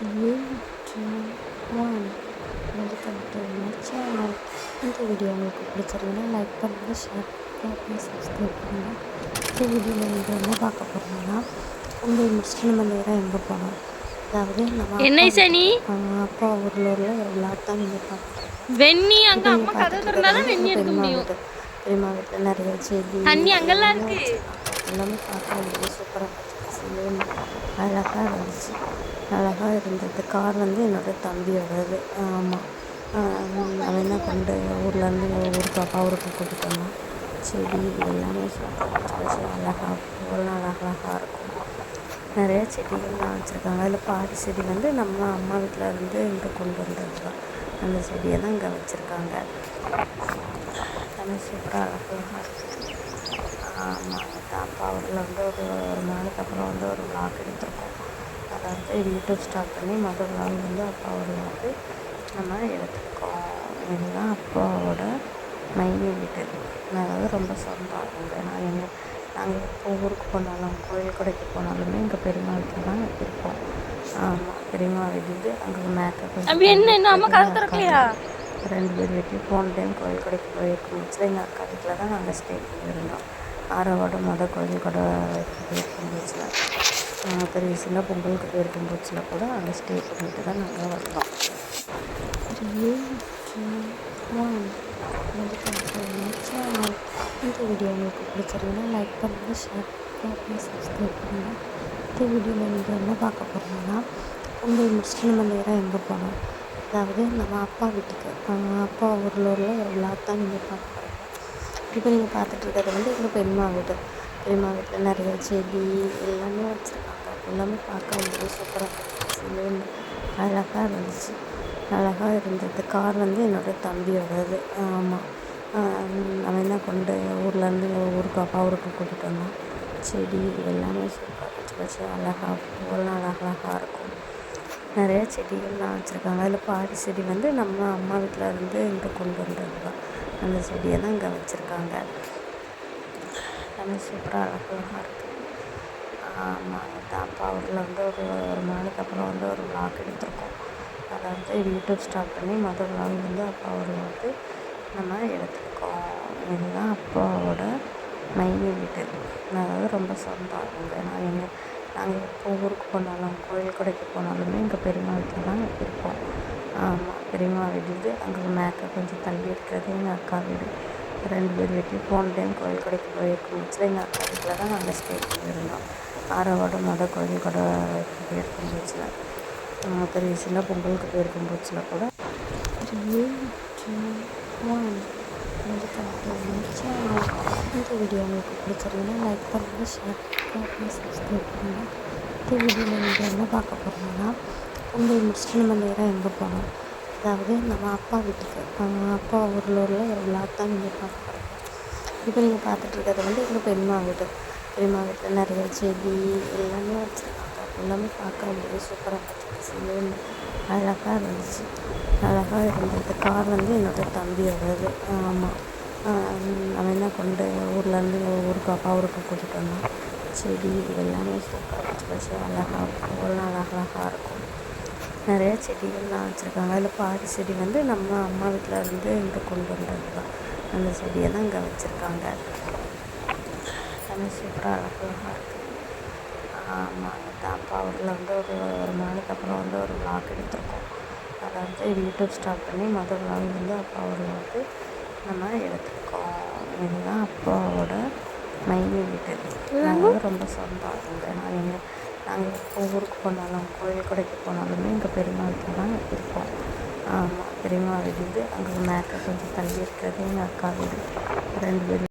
3, 2, 1 welcome to my channel. இந்த video உங்களுக்கு பிடிச்சிருந்தா லைக் பண்ணுங்கள், ஷேர் பண்ணுங்கள், சப்ஸ்கிரைப் பண்ணுங்கள். இந்த வீடியோவில் நீங்கள் என்ன பார்க்க போகிறோம்னா, உங்களை முடிச்சுட்டு நம்ம நேராக எங்கே போனோம், அதாவது நம்ம அப்பா ஊரில் உள்ள ஒரு விளாட் தான் நீங்கள் பார்க்க வெண்ணி அங்க இப்போ அம்மா நீங்கள் கதை திறந்தாதான் வெண்ணி எடுக்க முடியும். பெரியம்மா வீட்டில் நிறைய செடி தண்ணி அங்கெல்லாம் இருக்கு. எல்லாமே பார்க்க ரொம்ப சூப்பராக இருந்துச்சு. அழகாக இருந்துச்சு. அழகாக இருந்தது. கார் வந்து என்னோடய தம்பியோடது. ஆமாம், அவன் என்ன கொண்டு ஊர்லேருந்து ஊருக்கு ஊருக்கு கூட்டிகிட்டு வந்தான். செடி எல்லாமே சூப்பராக அழகாக பூவெல்லாம் அழகழகாக இருக்கும். நிறைய செடிகள்லாம் வச்சுருக்காங்க. அதில் பாதி செடி வந்து நம்ம அம்மா வீட்டில் இருந்து இங்கே கொண்டு வந்தது தான். அந்த செடியை தான் இங்கே வச்சுருக்காங்க. எல்லாமே சூப்பராக அழகழகாக இருக்குது. ஆமாம், அப்பா ஊரில் வந்து ஒரு நாளைக்கு அப்புறம் வந்து ஒரு விளாக் எடுத்திருக்கோம். அதாவது யூடியூப் ஸ்டார்ட் பண்ணி முதல் நாள் வந்து அப்பா ஊரில் வந்து நம்ம எடுத்துருக்கோம். இதுதான் அப்பாவோட மைனி வீடு. அதாவது ரொம்ப சொந்தம் அவங்க. நாங்கள் எப்போ ஊருக்கு போனாலும் கோயில் கொடைக்கு போனாலுமே எங்கள் பெரியம்மா வீட்டில் தான் இருப்போம். ஆமாம், பெரியம்மா வீடு அங்கே மேக்கப் 2 பேர் வீட்லையும் போன டைம் கோயில் கொடைக்கு போயிருக்கும் போச்சு எங்கள் அக்கா வீட்டில் தான் நாங்கள் ஸ்டே பண்ணியிருந்தோம். ஆரோட கோயில் கொடை போயிருக்கும் போச்சில் ரீசெண்டாக பொங்கலுக்கு போயிருக்கும் போச்சில் கூட அங்கே ஸ்டே பண்ணிட்டு தான் நாங்கள் வந்தோம். 3, 2, 1 வெல்கம் டு மை சேனல். இந்த வீடியோ உங்களுக்கு பிடிச்சிருந்தா லைக் பண்ணுங்கள், ஷேர் பண்ணுங்கள், சப்ஸ்கிரைப் பண்ணுங்கள். இந்த வீடியோவில் நீங்கள் என்ன பார்க்க போகிறோம்னா, உங்களை முடிச்சுட்டு நம்ம நேராக எங்கே போனோம், அதாவது நம்ம அப்பா வீட்டுக்கு. அப்பா ஊரில் உள்ள ஒரு விளாட் தான் நீங்கள் பார்க்க போகிறீங்க. இப்போ நீங்கள் பார்த்துட்ருக்கிறது வந்து எங்கள் பெரியம்மா வீட்டில் நிறைய செடி எல்லாமே வச்சுருக்காங்க. எல்லாமே பார்க்க ரொம்ப சூப்பராக இருந்துச்சு. அழகாக இருந்துச்சு. அழகாக இருந்தது. கார் வந்து என்னோடய தம்பியோடது. ஆமாம், அவன் என்ன கொண்டு ஊர்லேருந்து ஊருக்கு கூட்டிகிட்டு வந்தான். செடி எல்லாமே சூப்பராக வச்சு அழகாக பூவெல்லாம் அழகழகாக இருக்கும். நிறைய செடிகள்லாம் வச்சுருக்காங்க. அதில் பாதி செடி வந்து நம்ம அம்மா வீட்டில் இருந்து இங்கே கொண்டு வந்தது தான். அந்த செடியை தான் இங்கே வச்சுருக்காங்க. எல்லாமே சூப்பராக அழகழகாக இருக்குது. ஆமாம், அப்பா ஊரில் வந்து ஒரு நாளைக்கு அப்புறம் வந்து ஒரு விளாக் எடுத்திருக்கோம். அதாவது யூடியூப் ஸ்டார்ட் பண்ணி முதல் நாள் வந்து அப்பா ஊரில் வந்து நம்ம எடுத்துருக்கோம். இதுதான் அப்பாவோட மைனி வீடு. அதாவது ரொம்ப சொந்தம் அவங்க. நாங்கள் எப்போ ஊருக்கு போனாலும் கோயில் கொடைக்கு போனாலுமே எங்கள் பெரியம்மா வீட்டில் தான் இருப்போம். ஆமாம், பெரியம்மா வீடு அங்கே மேக்கப் கொஞ்சம் தள்ளி இருக்கிறது எங்கள் அக்கா வீடு. 2 பேர் வீட்லையும் போன டைம் கோயில் கொடைக்கு போயிருக்கும் போச்சு எங்கள் அக்கா வீட்டில் தான் நாங்கள் ஸ்டே பண்ணியிருந்தோம். ஆரோட கோயில் கொடை போயிருக்கும் போச்சில் ரீசெண்டாக பொங்கலுக்கு போயிருக்கும் போச்சில் கூட 3, 2, 1 வெல்கம் டு மை சேனல். இந்த வீடியோ உங்களுக்கு பிடிச்சிருந்தா லைக் பண்ணுங்கள், ஷேர் பண்ணுங்கள், சப்ஸ்கிரைப் பண்ணுங்கள். இந்த வீடியோவில் நீங்கள் என்ன பார்க்க போகிறோம்னா, உங்களை முடிச்சுட்டு நம்ம நேராக எங்கே போனோம், அதாவது நம்ம அப்பா வீட்டுக்கு. அப்பா ஊரில் உள்ள ஒரு விளாட் தான் நீங்கள் பார்க்க போகிறீங்க. இப்போ நீங்கள் பார்த்துட்ருக்கிறது வந்து எங்கள் பெரியம்மா வீட்டில் நிறைய செடி எல்லாமே வச்சுருக்காங்க. எல்லாமே பார்க்க ரொம்ப சூப்பராக இருந்துச்சு. அழகாக இருந்துச்சு. அழகாக இருந்தது. கார் வந்து என்னோடய தம்பியோடது. ஆமாம், அவன் என்ன கொண்டு ஊர்லேருந்து ஊருக்கு கூட்டிகிட்டு வந்தான். செடி எல்லாமே சூப்பராக வச்சு அழகாக பூவெல்லாம் அழகழகாக இருக்கும். நிறைய செடிகள்லாம் வச்சுருக்காங்க. அதில் பாதி செடி வந்து நம்ம அம்மா வீட்டில் இருந்து இங்கே கொண்டு வந்தது தான். அந்த செடியை தான் இங்கே வச்சுருக்காங்க. எல்லாமே சூப்பராக அழகழகாக இருக்குது. ஆமாம், அப்பா ஊரில் வந்து ஒரு நாளைக்கு அப்புறம் வந்து ஒரு விளாக் எடுத்திருக்கோம். அதாவது யூடியூப் ஸ்டார்ட் பண்ணி முதல் நாள் வந்து அப்பா ஊரில் வந்து நம்ம எடுத்துருக்கோம். இதுதான் அப்பாவோட மைனி வீடு. அதாவது ரொம்ப சொந்தம் அவங்க. நாங்கள் எப்போ ஊருக்கு போனாலும் கோயில் கொடைக்கு போனாலுமே எங்கள் பெரியம்மா வீட்டில் தான் இருப்போம். ஆமாம், பெரியம்மா வீடு அங்கே மேக்கப் கொஞ்சம் தள்ளி இருக்கிறது எங்கள் அக்கா வீடு. 2 பேர்